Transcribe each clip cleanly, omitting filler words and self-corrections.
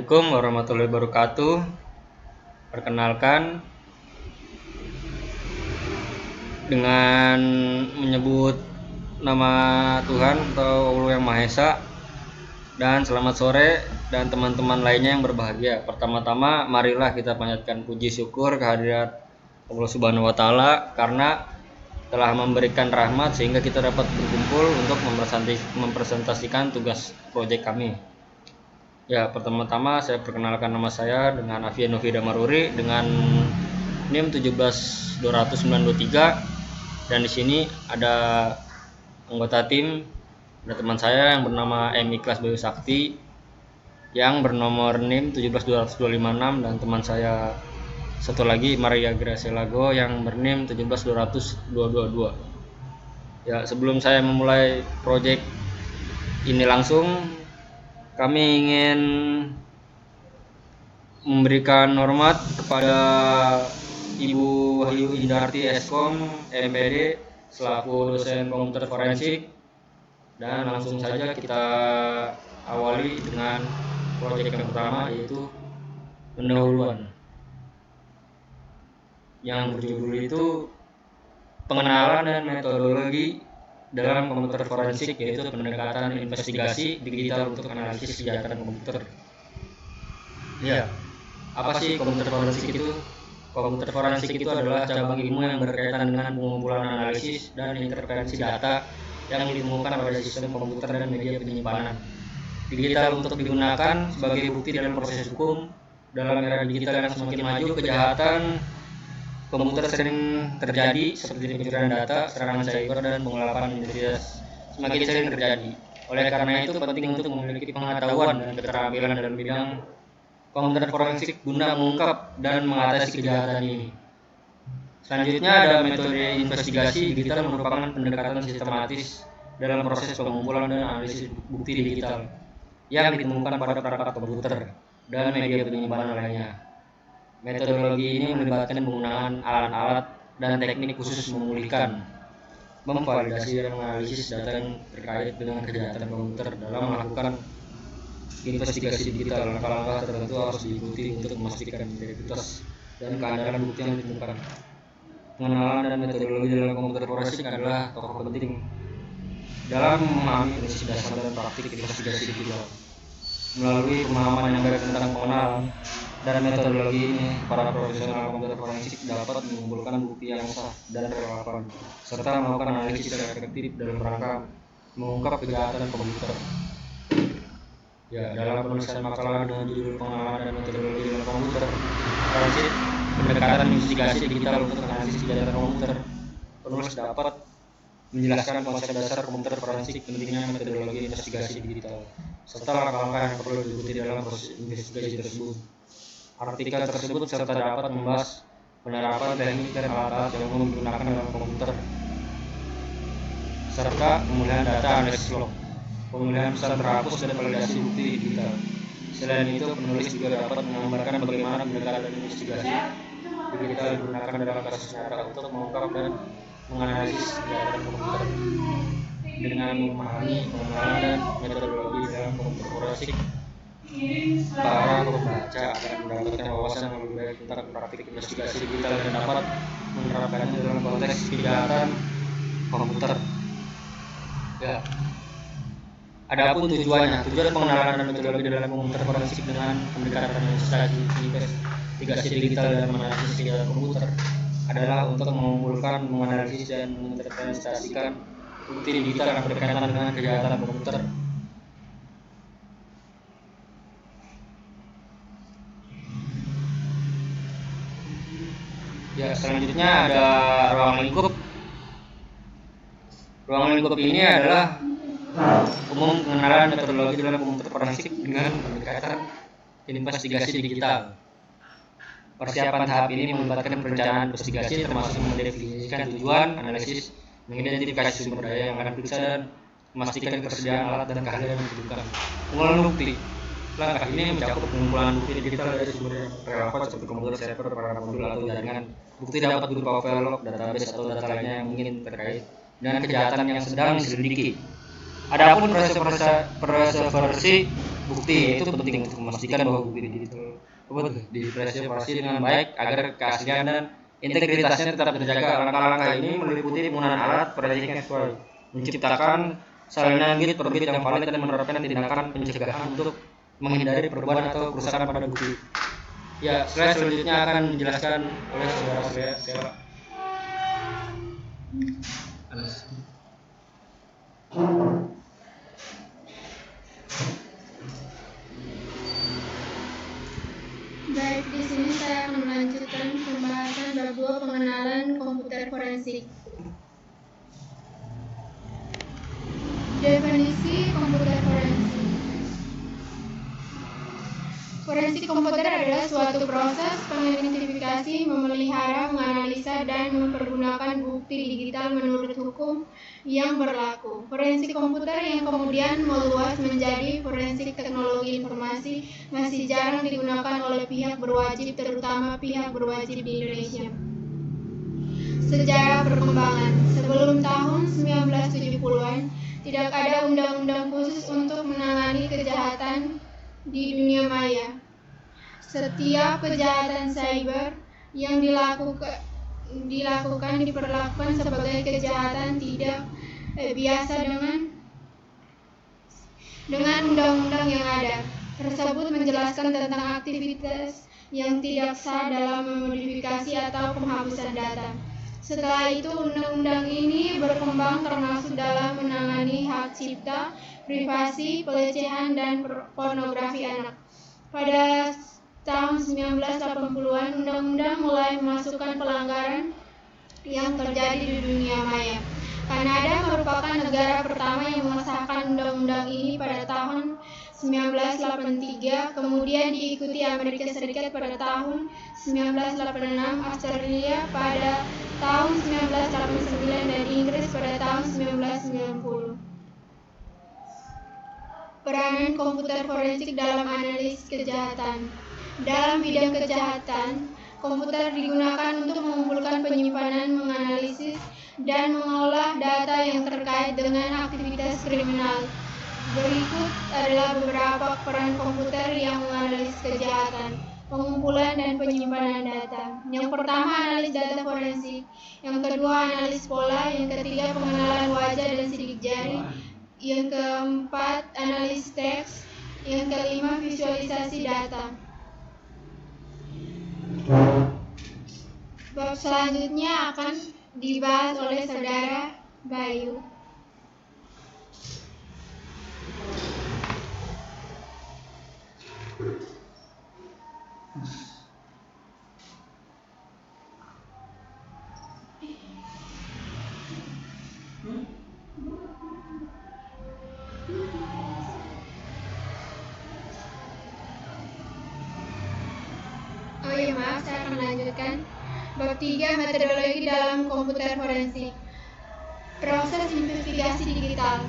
Assalamualaikum warahmatullahi wabarakatuh. Perkenalkan, dengan menyebut nama Tuhan atau Allah Yang Maha Esa, dan selamat sore dan teman-teman lainnya yang berbahagia. Pertama-tama marilah kita panjatkan puji syukur kehadirat Allah Subhanahu wa taala karena telah memberikan rahmat sehingga kita dapat berkumpul untuk mempresentasikan tugas proyek kami. Ya, pertama-tama saya perkenalkan nama saya dengan Afia Novida Maruri dengan NIM 1720923, dan di sini ada anggota tim, ada teman saya yang bernama M Ikhlas Bayu Sakti yang bernomor NIM 1720256, dan teman saya satu lagi Maria Gracia Lago yang bernim 1720222. Ya, sebelum saya memulai proyek ini langsung, kami ingin memberikan hormat kepada Ibu Wahyu Indarti Eskom MPD selaku dosen komputer forensik, dan langsung saja kita awali dengan proyek yang pertama, yaitu pendahuluan yang berjudul itu pengenalan dan metodologi dalam komputer forensik, yaitu pendekatan investigasi digital untuk analisis kejahatan komputer. Ya, apa sih komputer forensik itu? Komputer forensik itu adalah cabang ilmu yang berkaitan dengan pengumpulan, analisis, dan intervensi data yang ditemukan pada sistem komputer dan media penyimpanan digital untuk digunakan sebagai bukti dalam proses hukum. Dalam era digital yang semakin maju, kejahatan komputer sering terjadi seperti pencurian data, serangan cyber, dan penggelapan identitas semakin sering terjadi. Oleh karena itu penting untuk memiliki pengetahuan dan keterampilan dalam bidang komputer forensik guna mengungkap dan mengatasi kejahatan ini. Selanjutnya ada metode investigasi digital, merupakan pendekatan sistematis dalam proses pengumpulan dan analisis bukti digital yang ditemukan pada perangkat komputer dan media penyimpanan lainnya. Metodologi ini melibatkan penggunaan alat-alat dan teknik khusus memulihkan, memvalidasi, dan menganalisis data yang terkait dengan kejahatan komputer. Dalam melakukan investigasi digital, langkah-langkah tertentu harus diikuti untuk memastikan integritas dan keandalan bukti yang ditemukan. Pengenalan dan metodologi dalam komputer forensik adalah tokoh penting dalam memahami prinsip dasar dan praktik investigasi digital. Melalui pemahaman yang baik tentang pengenalan dan metodologi ini, para profesional komputer forensik dapat mengumpulkan bukti yang sah dan relevan, serta melakukan analisis yang efektif dalam rangka mengungkap kejahatan komputer. Ya, dalam penulisan makalah dengan judul pengenalan dan metodologi dalam komputer forensik, pendekatan investigasi digital untuk analisis kejahatan komputer, penulis dapat menjelaskan konsep dasar komputer forensik, pentingnya metodologi investigasi digital, serta langkah-langkah yang perlu diikuti dalam proses investigasi tersebut. Artikel tersebut serta dapat membahas penerapan teknik dan alat-alat yang umum digunakan dalam komputer, serta pemulihan data analisis log, pemilihan pesan terhapus, dan validasi bukti digital. Selain itu, penulis juga dapat menggambarkan bagaimana pendekatan investigasi digital digunakan dalam kasus nyata untuk mengungkap dan menganalisis kejahatan komputer. Dengan memahami pengenalan dan metodologi dalam komputer forensik, para pembaca akan mendapatkan wawasan yang lebih baik tentang praktik investigasi digital dan dapat menerapkannya dalam konteks kejahatan komputer. Ya. Adapun tujuan pengenalan dan metodologi dalam komputer forensik dengan pendekatan investigasi digital dan menganalisis kejahatan komputer adalah untuk mengumpulkan, menganalisis, dan menginterpretasikan bukti digital yang berkaitan dengan kejahatan komputer. Ya, selanjutnya ada ruang lingkup. Ruang lingkup ini adalah umum pengenalan metodologi dalam komputer forensik dengan pendekatan investigasi digital. Persiapan tahap ini melibatkan perencanaan investigasi, termasuk mendefinisikan tujuan, analisis, mengidentifikasi sumber daya yang akan diperiksa, dan memastikan ketersediaan alat dan keahlian yang dibutuhkan. Pengumpulan bukti. Langkah ini mencakup pengumpulan bukti digital dari sumber yang relevan seperti komputer, server, perangkat modul, atau jaringan. Bukti dapat berupa file log, database, atau data lainnya yang mungkin terkait dengan kejahatan yang sedang diselidiki. Adapun preservasi bukti itu penting untuk memastikan bahwa bukti digital dipreservasi dengan baik agar keaslian dan integritasnya tetap terjaga. Langkah-langkah ini meliputi penggunaan alat forensik yang sesuai, menciptakan salinan bit per bit yang valid dan menerapkan tindakan pencegahan untuk menghindari perubahan atau kerusakan pada bukti. Ya, slide selanjutnya akan dijelaskan oleh saudara Sela. Baik, di sini saya akan melanjutkan pembahasan bab 2 pengenalan komputer forensik. Definisi komputer forensik. Forensik komputer adalah suatu proses pengidentifikasi, memelihara, menganalisa, dan mempergunakan bukti digital menurut hukum yang berlaku. Forensik komputer yang kemudian meluas menjadi forensik teknologi informasi masih jarang digunakan oleh pihak berwajib, terutama pihak berwajib di Indonesia. Sejarah perkembangan. Sebelum tahun 1970-an, tidak ada undang-undang khusus untuk menangani kejahatan di dunia maya. Setiap kejahatan cyber yang dilakukan diperlakukan sebagai kejahatan tidak biasa dengan undang-undang yang ada. Tersebut menjelaskan tentang aktivitas yang tidak sah dalam memodifikasi atau penghapusan data. Setelah itu, undang-undang ini berkembang termasuk dalam menangani hak cipta, privasi, pelecehan, dan pornografi anak. Pada tahun 1980-an, undang-undang mulai memasukkan pelanggaran yang terjadi di dunia maya. Kanada merupakan negara pertama yang mengesahkan undang-undang ini pada tahun 1983, kemudian diikuti Amerika Serikat pada tahun 1986, Australia pada tahun 1989, dan Inggris pada tahun 1990. Peranan komputer forensik dalam analisis kejahatan. Dalam bidang kejahatan, komputer digunakan untuk mengumpulkan, penyimpanan, menganalisis, dan mengolah data yang terkait dengan aktivitas kriminal. Berikut adalah beberapa peran komputer yang menganalisis kejahatan: pengumpulan dan penyimpanan data. Yang pertama, analis data forensik. Yang kedua, analis pola. Yang ketiga, pengenalan wajah dan sidik jari. Yang keempat, analis teks. Yang kelima, visualisasi data. Bab selanjutnya akan dibahas oleh saudara Bayu. Saya akan melanjutkan. Bab 3, metodologi dalam komputer forensik. Proses investigasi digital.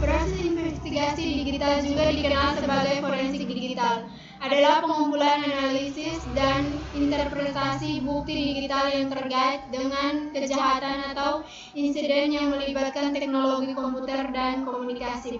Proses investigasi digital juga dikenal sebagai forensik digital, adalah pengumpulan, analisis, dan interpretasi bukti digital yang terkait dengan kejahatan atau insiden yang melibatkan teknologi komputer dan komunikasi.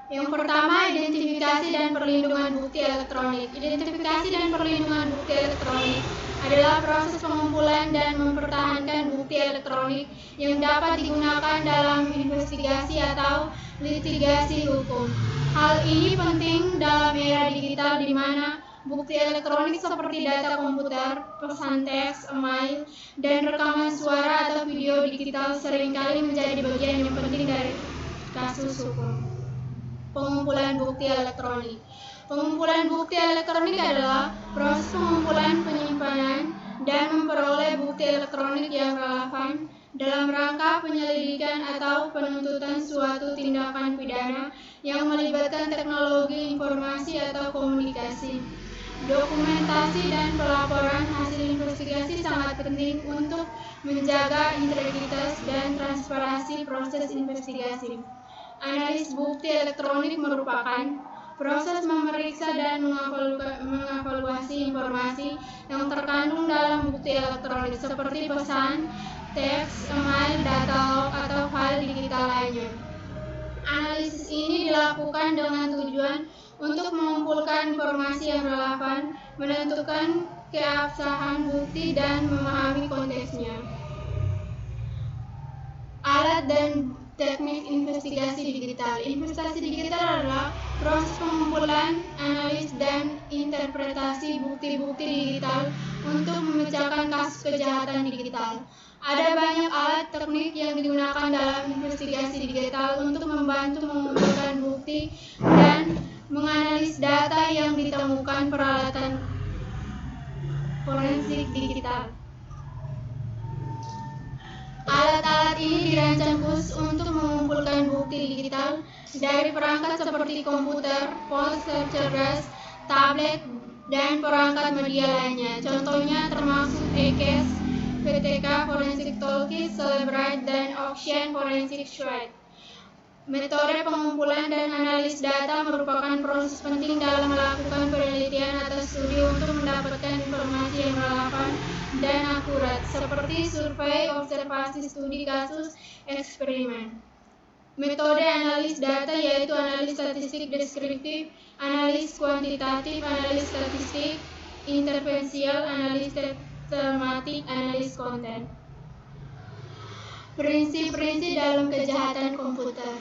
Yang pertama, identifikasi dan perlindungan bukti elektronik. Identifikasi dan perlindungan bukti elektronik adalah proses pengumpulan dan mempertahankan bukti elektronik yang dapat digunakan dalam investigasi atau litigasi hukum. Hal ini penting dalam era digital di mana bukti elektronik seperti data komputer, pesan teks, email, dan rekaman suara atau video digital seringkali menjadi bagian yang penting dari kasus hukum. Pengumpulan bukti elektronik. Pengumpulan bukti elektronik adalah proses pengumpulan, penyimpanan, dan memperoleh bukti elektronik yang relevan dalam rangka penyelidikan atau penuntutan suatu tindakan pidana yang melibatkan teknologi informasi atau komunikasi. Dokumentasi dan pelaporan hasil investigasi sangat penting untuk menjaga integritas dan transparansi proses investigasi. Analis bukti elektronik merupakan proses memeriksa dan mengevaluasi informasi yang terkandung dalam bukti elektronik seperti pesan, teks, email, data log, atau file digital lainnya. Analisis ini dilakukan dengan tujuan untuk mengumpulkan informasi yang relevan, menentukan keabsahan bukti, dan memahami konteksnya. Alat dan teknik investigasi digital. Investasi digital adalah proses pengumpulan, analis, dan interpretasi bukti-bukti digital untuk memecahkan kasus kejahatan digital. Ada banyak alat teknik yang digunakan dalam investigasi digital untuk membantu mengumpulkan bukti dan menganalisis data yang ditemukan peralatan forensik digital. Alat-alat ini dirancang khusus untuk mengumpulkan bukti digital dari perangkat seperti komputer, ponsel cerdas, tablet, dan perangkat media lainnya. Contohnya termasuk eCase, PTK Forensic Toolkit, Cellebrite, dan Auction Forensic Suite. Metode pengumpulan dan analisis data merupakan proses penting dalam melakukan penelitian atau studi untuk mendapatkan informasi yang relevan dan akurat, seperti survei, observasi, studi kasus, eksperimen. Metode analisis data yaitu analisis statistik deskriptif, analisis kuantitatif, analisis statistik, intervensial, analisis tematik, analisis konten. Prinsip-prinsip dalam kejahatan komputer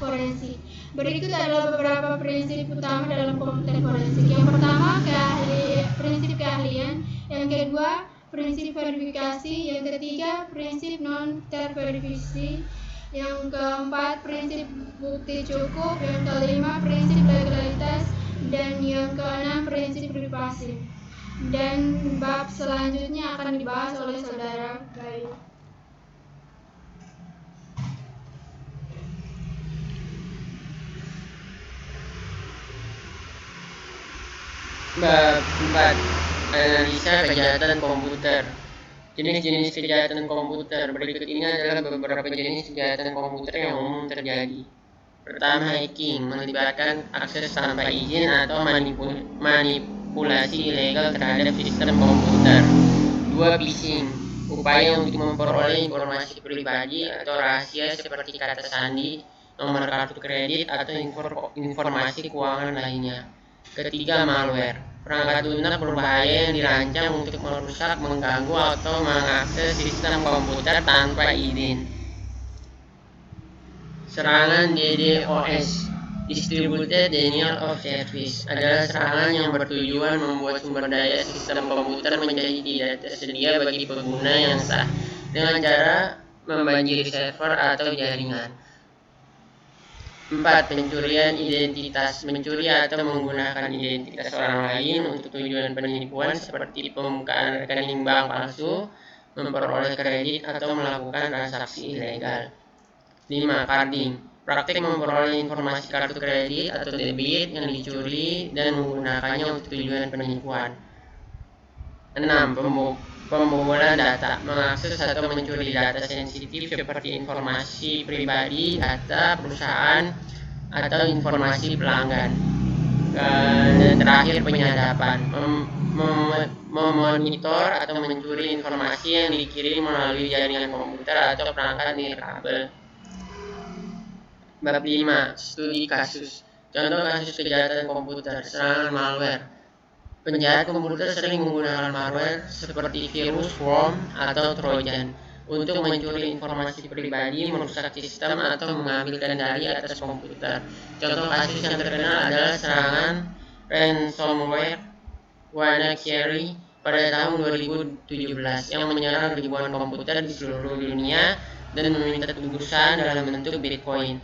forensik. Berikut adalah beberapa prinsip utama dalam komputer forensik. Yang pertama, prinsip keahlian. Yang kedua, prinsip verifikasi. Yang ketiga, prinsip non-terverifikasi. Yang keempat, prinsip bukti cukup. Yang kelima, prinsip legalitas. Dan yang keenam, prinsip privasi. Dan bab selanjutnya akan dibahas oleh saudara Bayu. Bab 4. Analisa kejahatan komputer. Jenis-jenis kejahatan komputer. Berikut ini adalah beberapa jenis kejahatan komputer yang umum terjadi. Pertama, hacking, melibatkan akses tanpa izin atau manipulasi ilegal terhadap sistem komputer. 2. Phishing, upaya untuk memperoleh informasi pribadi atau rahasia seperti kata sandi, nomor kartu kredit, atau informasi keuangan lainnya. Ketiga, malware, perangkat lunak berbahaya yang dirancang untuk merusak, mengganggu, atau mengakses sistem komputer tanpa izin. Serangan DDoS, Distributed Denial of Service, adalah serangan yang bertujuan membuat sumber daya sistem komputer menjadi tidak tersedia bagi pengguna yang sah dengan cara membanjiri server atau jaringan. 4. Pencurian identitas, mencuri atau menggunakan identitas orang lain untuk tujuan penipuan seperti pembukaan rekening bank palsu, memperoleh kredit, atau melakukan transaksi ilegal. 5. Carding, praktik memperoleh informasi kartu kredit atau debit yang dicuri dan menggunakannya untuk tujuan penipuan. 6. Pembobolan data, mengakses atau mencuri data sensitif seperti informasi pribadi, data perusahaan, atau informasi pelanggan. Dan terakhir, penyadapan, memonitor atau mencuri informasi yang dikirim melalui jaringan komputer atau perangkat nirkabel. Bab 5. Studi kasus. Contoh kasus kejahatan komputer. Serangan malware. Penjahat komputer sering menggunakan malware seperti virus, worm, atau trojan untuk mencuri informasi pribadi, merusak sistem, atau mengambil kendali atas komputer. Contoh kasus yang terkenal adalah serangan ransomware WannaCry pada tahun 2017 yang menyerang ribuan komputer di seluruh dunia dan meminta tebusan dalam bentuk Bitcoin.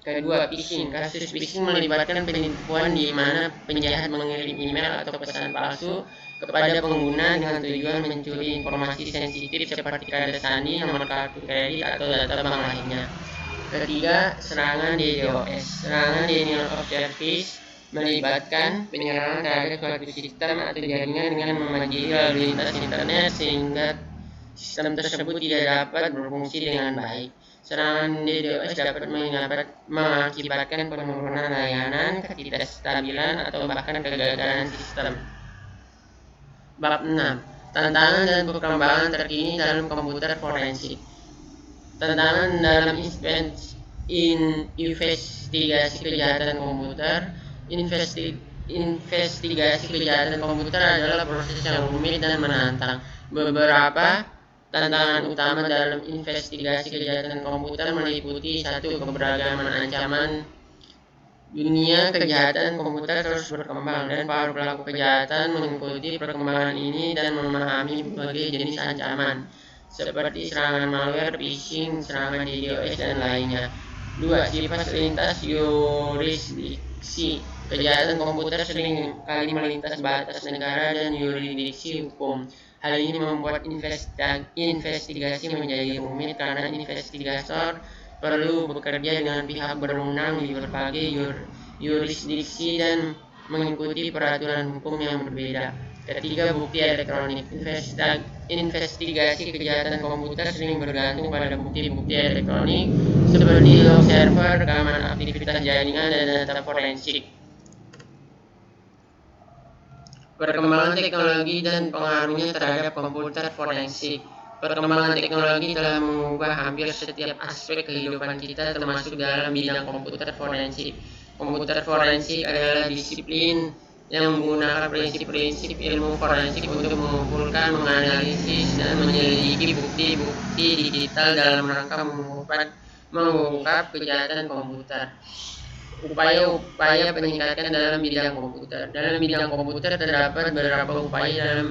Kedua, phishing. Kasus phishing melibatkan penipuan di mana penjahat mengirim email atau pesan palsu kepada pengguna dengan tujuan mencuri informasi sensitif seperti kata sandi, nomor kartu kredit, atau data bank lainnya. Ketiga, serangan DDoS. Serangan Denial of Service melibatkan penyerangan terhadap suatu sistem atau jaringan dengan membanjiri lalu lintas internet sehingga sistem tersebut tidak dapat berfungsi dengan baik. Serangan DDoS dapat mengakibatkan penurunan layanan, ketidakstabilan, atau bahkan kegagalan sistem. Bab 6. Tantangan dan perkembangan terkini dalam komputer forensik. Tantangan dalam investigasi kejahatan komputer. Investigasi kejahatan komputer adalah proses yang rumit dan menantang. Beberapa tantangan utama dalam investigasi kejahatan komputer meliputi: 1. Keberagaman ancaman. Dunia kejahatan komputer terus berkembang, dan para pelaku kejahatan mengikuti perkembangan ini dan memahami berbagai jenis ancaman, seperti serangan malware, phishing, serangan DDoS, dan lainnya. 2. Sifat lintas yurisdiksi. Kejahatan komputer sering kali melintas batas negara dan yurisdiksi hukum. Hal ini membuat investigasi menjadi rumit karena investigator perlu bekerja dengan pihak berwenang di berbagai yurisdiksi dan mengikuti peraturan hukum yang berbeda. 3. Bukti elektronik. Investigasi kejahatan komputer sering bergantung pada bukti-bukti elektronik seperti log server, rekaman aktivitas jaringan, dan data forensik. Perkembangan teknologi dan pengaruhnya terhadap komputer forensik. Perkembangan teknologi telah mengubah hampir setiap aspek kehidupan kita, termasuk dalam bidang komputer forensik. Komputer forensik adalah disiplin yang menggunakan prinsip-prinsip ilmu forensik untuk mengumpulkan, menganalisis, dan menyelidiki bukti-bukti digital dalam rangka mengungkap kejahatan komputer. Upaya-upaya peningkatan dalam bidang komputer. Dalam bidang komputer terdapat beberapa upaya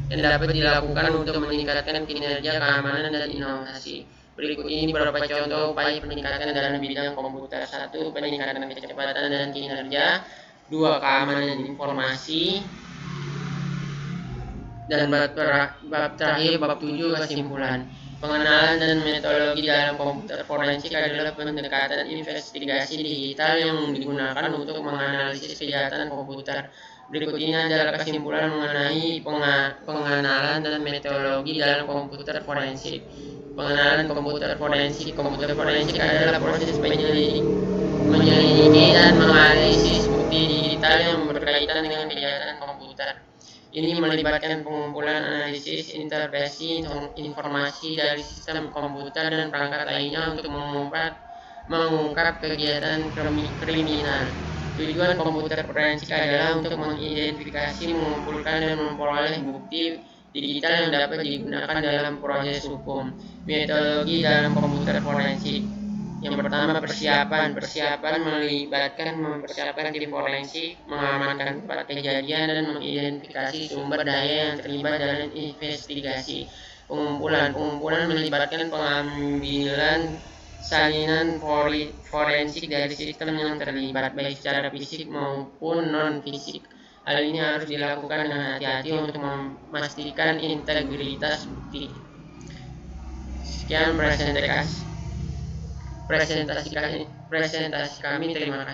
yang dapat dilakukan untuk meningkatkan kinerja, keamanan, dan inovasi. Berikut ini beberapa contoh upaya peningkatan dalam bidang komputer. 1. Peningkatan kecepatan dan kinerja. 2. Keamanan informasi. Dan bab terakhir, bab 7, kesimpulan. Pengenalan dan metodologi dalam komputer forensik adalah pendekatan investigasi digital yang digunakan untuk menganalisis kejahatan komputer. Berikut ini adalah kesimpulan mengenai pengenalan dan metodologi dalam komputer forensik. Pengenalan komputer forensik. Komputer forensik adalah proses menyelidiki dan menganalisis bukti digital yang berkaitan dengan kejahatan komputer. Ini melibatkan pengumpulan, analisis, interpretasi informasi dari sistem komputer dan perangkat lainnya untuk mengungkap kegiatan kriminal. Tujuan komputer forensik adalah untuk mengidentifikasi, mengumpulkan, dan memperoleh bukti digital yang dapat digunakan dalam proses hukum. Metodologi dalam komputer forensik. Yang pertama, persiapan. Persiapan melibatkan mempersiapkan tim forensik, mengamankan tempat kejadian, dan mengidentifikasi sumber daya yang terlibat dalam investigasi. Pengumpulan. Pengumpulan melibatkan pengambilan salinan forensik dari sistem yang terlibat, baik secara fisik maupun non-fisik. Hal ini harus dilakukan dengan hati-hati untuk memastikan integritas bukti. Sekian presentasi kami, terima kasih.